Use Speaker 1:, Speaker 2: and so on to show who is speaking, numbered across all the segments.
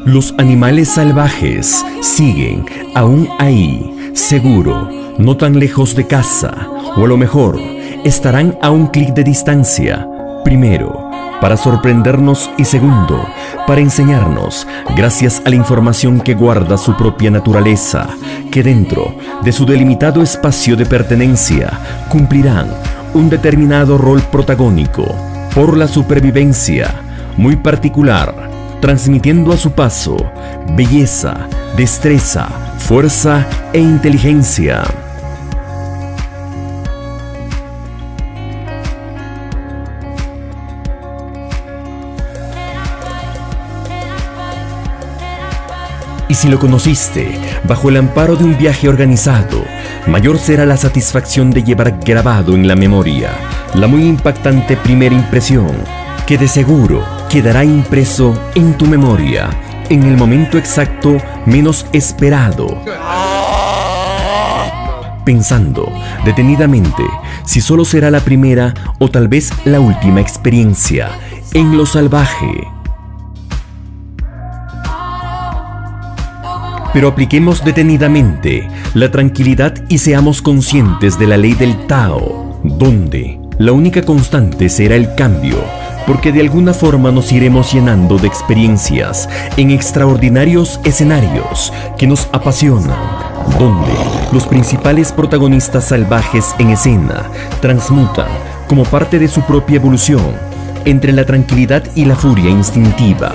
Speaker 1: Los animales salvajes siguen aún ahí, seguro, no tan lejos de casa, o a lo mejor estarán a un clic de distancia. Primero, para sorprendernos y segundo, para enseñarnos, gracias a la información que guarda su propia naturaleza, que dentro de su delimitado espacio de pertenencia cumplirán un determinado rol protagónico por la supervivencia muy particular, transmitiendo a su paso belleza, destreza, fuerza e inteligencia. Y si lo conociste bajo el amparo de un viaje organizado, mayor será la satisfacción de llevar grabado en la memoria la muy impactante primera impresión, que de seguro quedará impreso en tu memoria en el momento exacto menos esperado, pensando detenidamente si solo será la primera o tal vez la última experiencia en lo salvaje. Pero apliquemos detenidamente la tranquilidad y seamos conscientes de la ley del Tao, donde la única constante será el cambio, porque de alguna forma nos iremos llenando de experiencias en extraordinarios escenarios que nos apasionan, donde los principales protagonistas salvajes en escena transmutan como parte de su propia evolución entre la tranquilidad y la furia instintiva,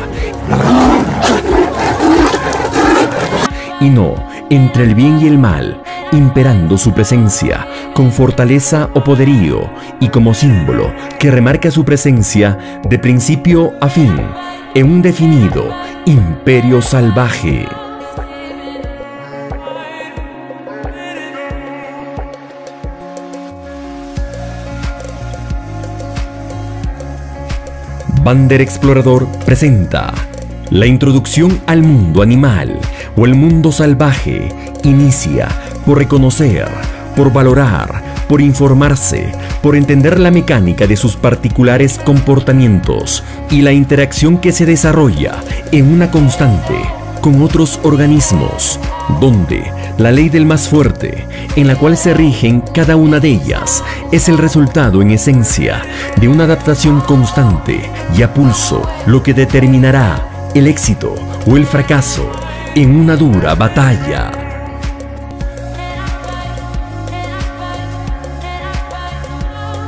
Speaker 1: y no entre el bien y el mal, imperando su presencia con fortaleza o poderío y como símbolo que remarca su presencia de principio a fin en un definido imperio salvaje. Bander Explorador presenta la introducción al mundo animal o el mundo salvaje. Inicia por reconocer, por valorar, por informarse, por entender la mecánica de sus particulares comportamientos y la interacción que se desarrolla en una constante con otros organismos, donde la ley del más fuerte, en la cual se rigen cada una de ellas, es el resultado en esencia de una adaptación constante y a pulso, lo que determinará el éxito o el fracaso en una dura batalla.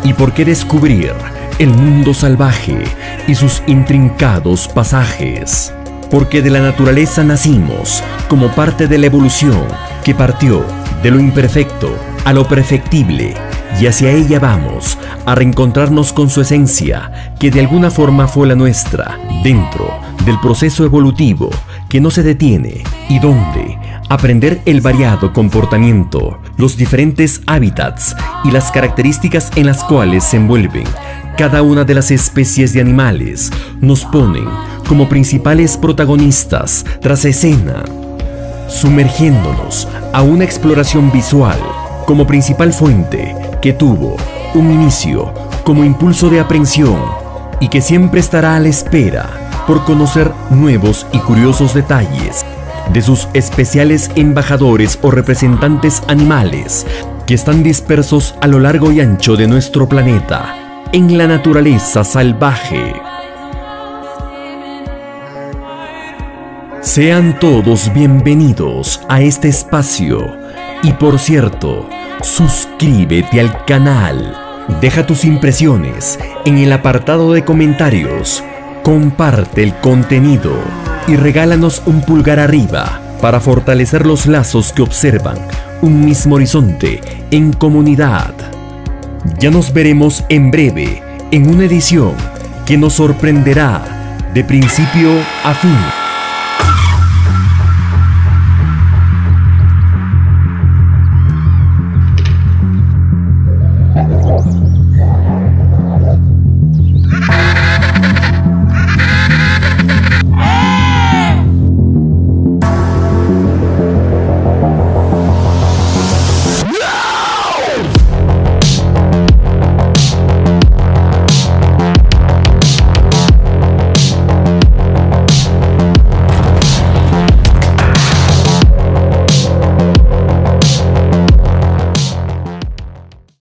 Speaker 1: ¿Y por qué descubrir el mundo salvaje y sus intrincados pasajes? Porque de la naturaleza nacimos como parte de la evolución que partió de lo imperfecto a lo perfectible, y hacia ella vamos a reencontrarnos con su esencia, que de alguna forma fue la nuestra, dentro del proceso evolutivo que no se detiene y donde aprender el variado comportamiento, los diferentes hábitats y las características en las cuales se envuelven cada una de las especies de animales nos ponen como principales protagonistas tras escena, sumergiéndonos a una exploración visual como principal fuente que tuvo un inicio como impulso de aprehensión y que siempre estará a la espera por conocer nuevos y curiosos detalles de sus especiales embajadores o representantes animales que están dispersos a lo largo y ancho de nuestro planeta en la naturaleza salvaje. Sean todos bienvenidos a este espacio y, por cierto, suscríbete al canal, deja tus impresiones en el apartado de comentarios, comparte el contenido y regálanos un pulgar arriba para fortalecer los lazos que observan un mismo horizonte en comunidad. Ya nos veremos en breve en una edición que nos sorprenderá de principio a fin.